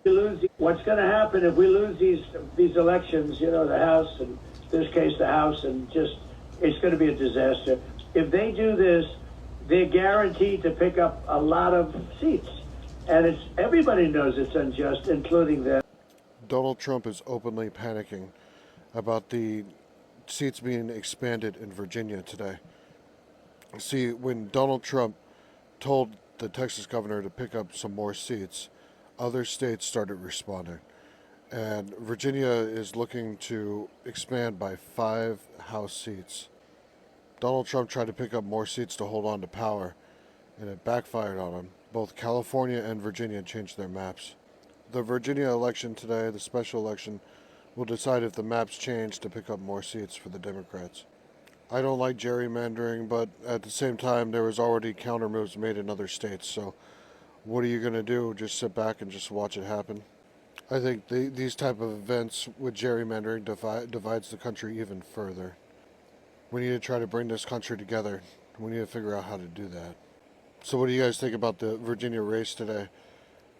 What's going to happen if we lose these elections, the House, and in this case the House, and it's going to be a disaster. If they do this, they're guaranteed to pick up a lot of seats. And everybody knows it's unjust, including them. Donald Trump is openly panicking about the seats being expanded in Virginia today. See, when Donald Trump told the Texas governor to pick up some more seats, other states started responding. And Virginia is looking to expand by 5 House seats. Donald Trump tried to pick up more seats to hold on to power, and it backfired on him. Both California and Virginia changed their maps. The Virginia election today, the special election, will decide if the maps change to pick up more seats for the Democrats. I don't like gerrymandering, but at the same time, there was already counter moves made in other states, so what are you going to do? Just sit back and just watch it happen? I think these type of events with gerrymandering divides the country even further. We need to try to bring this country together. We need to figure out how to do that. So what do you guys think about the Virginia race today?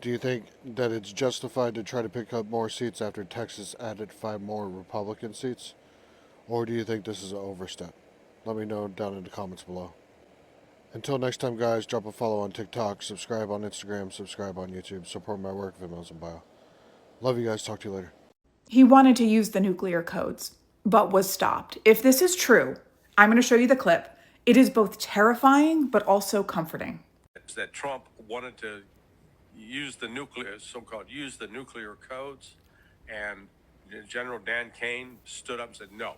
Do you think that it's justified to try to pick up more seats after Texas added 5 more Republican seats? Or do you think this is an overstep? Let me know down in the comments below. Until next time, guys, drop a follow on TikTok, subscribe on Instagram, subscribe on YouTube, support my work, Venmo's in bio. Love you guys, talk to you later. He wanted to use the nuclear codes, but was stopped. If this is true, I'm going to show you the clip. It is both terrifying, but also comforting. It's that Trump wanted to use the nuclear codes, and General Dan Kane stood up and said no.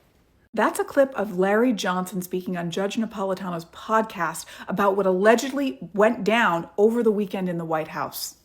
That's a clip of Larry Johnson speaking on Judge Napolitano's podcast about what allegedly went down over the weekend in the White House.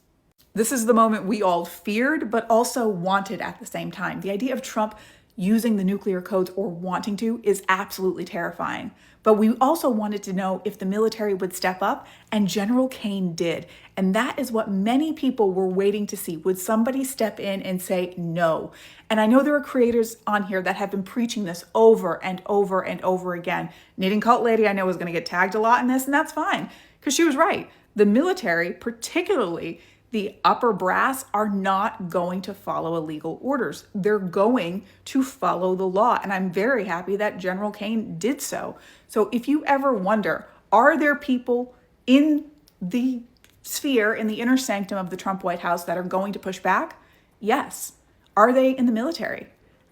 This is the moment we all feared, but also wanted at the same time. The idea of Trump using the nuclear codes or wanting to is absolutely terrifying. But we also wanted to know if the military would step up, and General Kane did. And that is what many people were waiting to see. Would somebody step in and say no? And I know there are creators on here that have been preaching this over and over and over again. Knitting Cult Lady, I know, is going to get tagged a lot in this, and that's fine, because she was right. The military, particularly the upper brass, are not going to follow illegal orders. They're going to follow the law. And I'm very happy that General Kane did so. So if you ever wonder, are there people in the sphere, in the inner sanctum of the Trump White House that are going to push back? Yes. Are they in the military?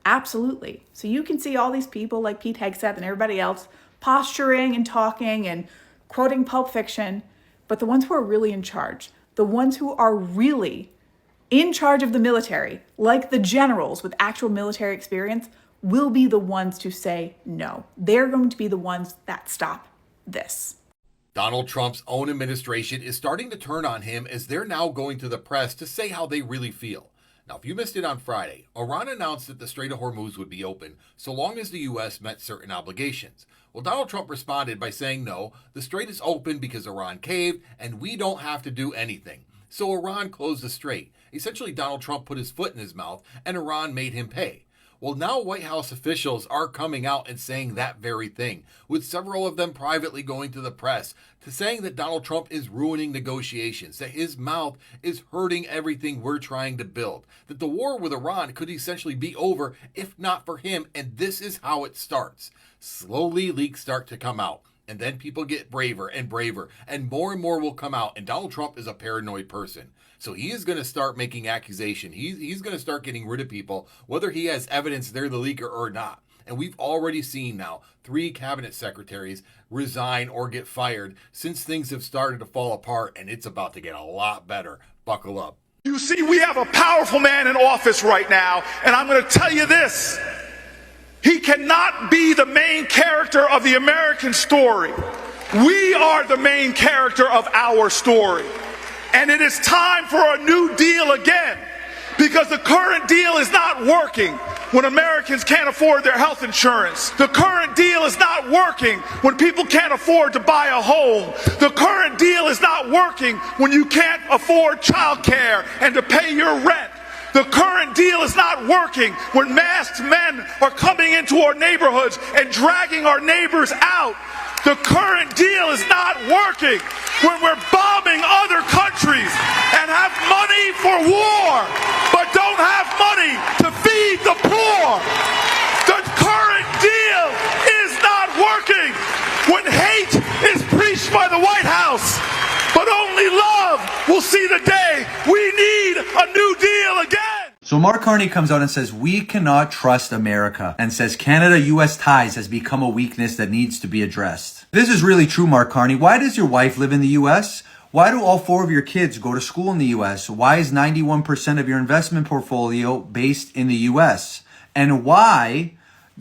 Absolutely. So you can see all these people like Pete Hegseth and everybody else posturing and talking and quoting Pulp Fiction, but the ones who are really in charge, the ones who are really in charge of the military, like the generals with actual military experience, will be the ones to say no. They're going to be the ones that stop this. Donald Trump's own administration is starting to turn on him as they're now going to the press to say how they really feel. Now, if you missed it on Friday, Iran announced that the Strait of Hormuz would be open so long as the U.S. met certain obligations. Well, Donald Trump responded by saying no, the strait is open because Iran caved and we don't have to do anything. So Iran closed the strait. Essentially, Donald Trump put his foot in his mouth and Iran made him pay. Well, now White House officials are coming out and saying that very thing, with several of them privately going to the press to saying that Donald Trump is ruining negotiations, that his mouth is hurting everything we're trying to build, that the war with Iran could essentially be over if not for him, and this is how it starts. Slowly, leaks start to come out. And then people get braver, and more will come out. And Donald Trump is a paranoid person. So he is going to start making accusations. He's going to start getting rid of people, whether he has evidence they're the leaker or not. And we've already seen now 3 cabinet secretaries resign or get fired since things have started to fall apart. And it's about to get a lot better. Buckle up. You see, we have a powerful man in office right now. And I'm going to tell you this. He cannot be the main character of the American story. We are the main character of our story. And it is time for a new deal again, because the current deal is not working when Americans can't afford their health insurance. The current deal is not working when people can't afford to buy a home. The current deal is not working when you can't afford child care and to pay your rent. The current deal is not working when masked men are coming into our neighborhoods and dragging our neighbors out. The current deal is not working when we're bombing other countries and have money for war. but don't have money to feed the poor. The current deal is not working. When hate is preached by the White House, but only love will see the day. We need a new deal again. So Mark Carney comes out and says, we cannot trust America, and says Canada-US ties has become a weakness that needs to be addressed. This is really true, Mark Carney. Why does your wife live in the US? Why do all 4 of your kids go to school in the US? Why is 91% of your investment portfolio based in the US? And why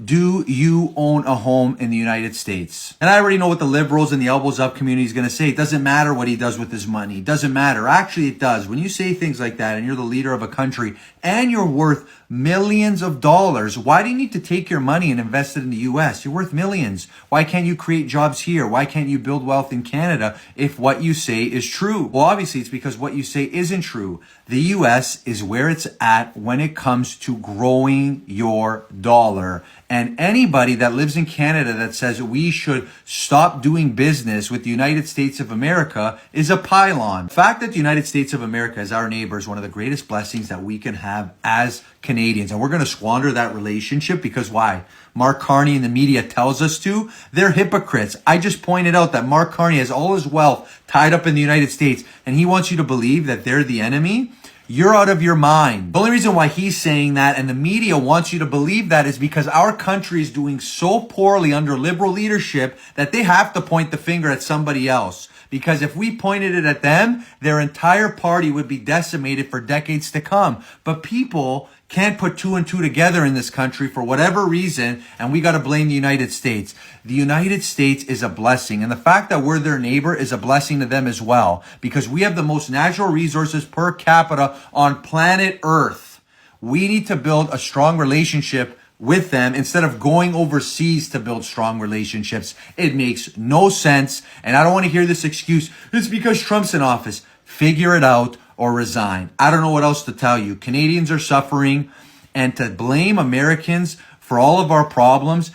do you own a home in the United States? And I already know what the liberals and the elbows up community is going to say. It doesn't matter what he does with his money. It doesn't matter. Actually, it does. When you say things like that and you're the leader of a country and you're worth millions of dollars, why do you need to take your money and invest it in the US? You're worth millions. Why can't you create jobs here? Why can't you build wealth in Canada if what you say is true? Well, obviously, it's because what you say isn't true. The US is where it's at when it comes to growing your dollar. And anybody that lives in Canada that says we should stop doing business with the United States of America is a pylon. The fact that the United States of America is our neighbor is one of the greatest blessings that we can have as Canadians. And we're going to squander that relationship because why? Mark Carney and the media tells us to. They're hypocrites. I just pointed out that Mark Carney has all his wealth tied up in the United States and he wants you to believe that they're the enemy. You're out of your mind. The only reason why he's saying that and the media wants you to believe that is because our country is doing so poorly under liberal leadership that they have to point the finger at somebody else. Because if we pointed it at them, their entire party would be decimated for decades to come. But people can't put 2 and 2 together in this country for whatever reason, and we got to blame the United States. The United States is a blessing, and the fact that we're their neighbor is a blessing to them as well, because we have the most natural resources per capita on planet Earth. We need to build a strong relationship with them instead of going overseas to build strong relationships. It makes no sense, and I don't want to hear this excuse. It's because Trump's in office. Figure it out or resign. I don't know what else to tell you. Canadians are suffering, and to blame Americans for all of our problems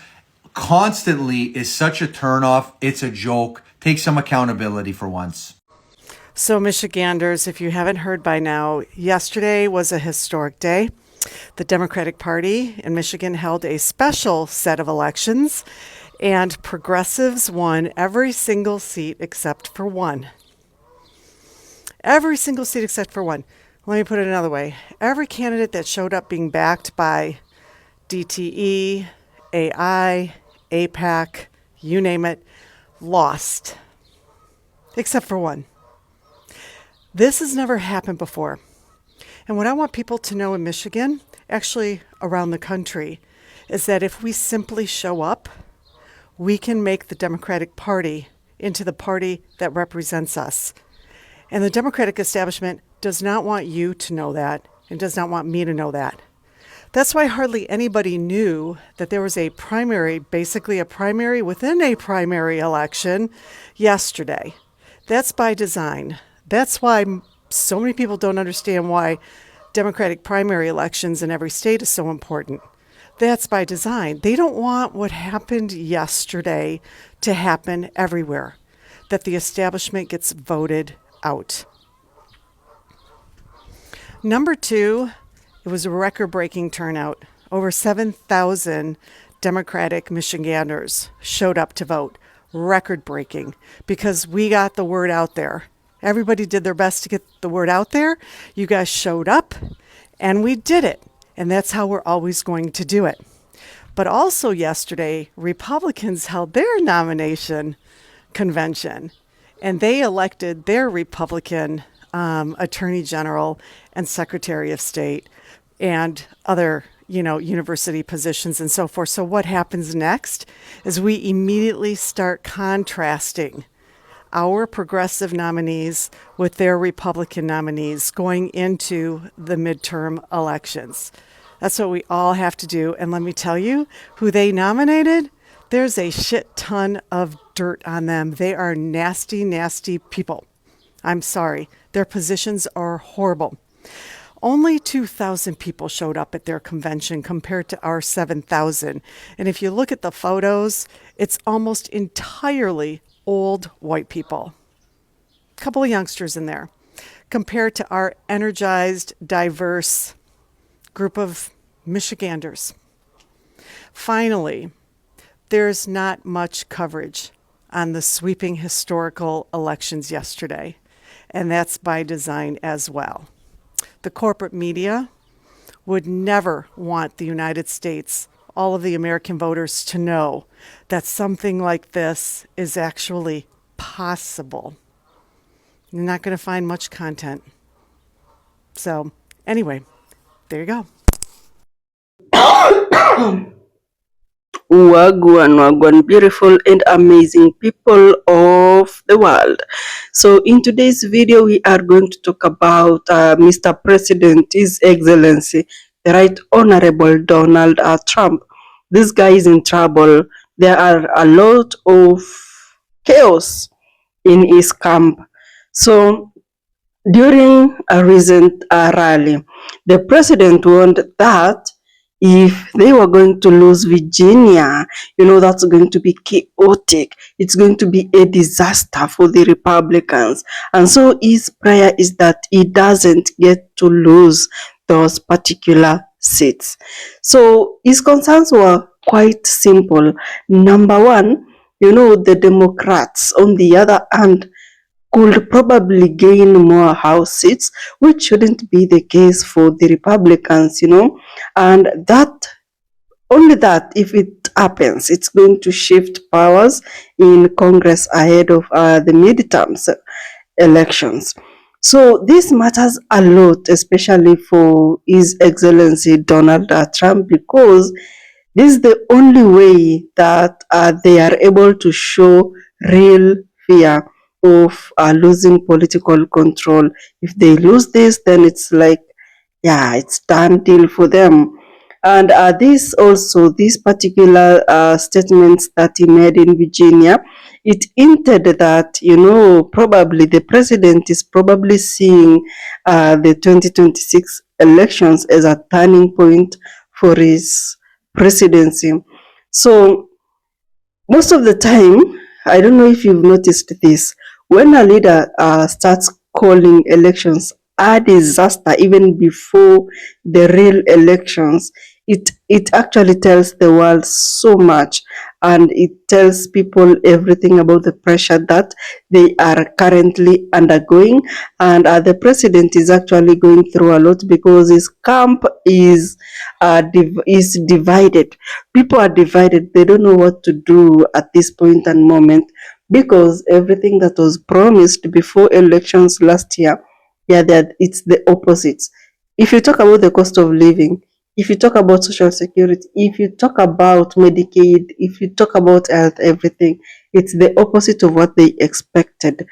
constantly is such a turnoff. It's a joke. Take some accountability for once. So, Michiganders, if you haven't heard by now, yesterday was a historic day. The Democratic Party in Michigan held a special set of elections, and progressives won every single seat except for one. Every single seat except for one. Let me put it another way. Every candidate that showed up being backed by DTE, AI, APAC, you name it, lost. Except for one. This has never happened before. And what I want people to know in Michigan, actually around the country, is that if we simply show up, we can make the Democratic Party into the party that represents us. And the Democratic establishment does not want you to know that and does not want me to know that. That's why hardly anybody knew that there was a primary, basically a primary within a primary election yesterday. That's by design. That's why so many people don't understand why Democratic primary elections in every state is so important. That's by design. They don't want what happened yesterday to happen everywhere, that the establishment gets voted out. Number 2, it was a record-breaking turnout. Over 7,000 Democratic Michiganders showed up to vote. Record-breaking, because we got the word out there. Everybody did their best to get the word out there. You guys showed up, and we did it. And that's how we're always going to do it. But also yesterday, Republicans held their nomination convention, and they elected their Republican Attorney General and Secretary of State and other, university positions and so forth. So what happens next is we immediately start contrasting our progressive nominees with their Republican nominees going into the midterm elections. That's what we all have to do. And let me tell you, who they nominated, there's a shit ton of dirt on them. They are nasty, nasty people. I'm sorry. Their positions are horrible. Only 2,000 people showed up at their convention compared to our 7,000. And if you look at the photos, it's almost entirely old white people. A couple of youngsters in there. compared to our energized, diverse group of Michiganders. Finally, there's not much coverage on the sweeping historical elections yesterday, and that's by design as well. The corporate media would never want the United States, all of the American voters, to know that something like this is actually possible. You're not going to find much content. So, anyway, there you go. Wagwan, wagwan, beautiful and amazing people of the world. So in today's video, we are going to talk about Mr. President, His Excellency, the Right Honorable Donald Trump. This guy is in trouble. There are a lot of chaos in his camp. So during a recent rally, the president warned that if they were going to lose Virginia, that's going to be chaotic. It's going to be a disaster for the Republicans. And so his prayer is that he doesn't get to lose those particular seats. So his concerns were quite simple. Number one, the Democrats, on the other hand, could probably gain more House seats, which shouldn't be the case for the Republicans, and only that if it happens, it's going to shift powers in Congress ahead of the midterms elections. So this matters a lot, especially for His Excellency Donald Trump, because this is the only way that they are able to show real fear of losing political control. If they lose this, then it's like, it's done deal for them. And these particular statements that he made in Virginia, it hinted that, probably the president is probably seeing the 2026 elections as a turning point for his presidency. So most of the time, I don't know if you've noticed this, when a leader starts calling elections a disaster even before the real elections, it actually tells the world so much, and it tells people everything about the pressure that they are currently undergoing. And the president is actually going through a lot because his camp is divided. People are divided. They don't know what to do at this point and moment, because everything that was promised before elections last year, it's the opposite. If you talk about the cost of living, if you talk about social security, if you talk about Medicaid, if you talk about health, everything, it's the opposite of what they expected.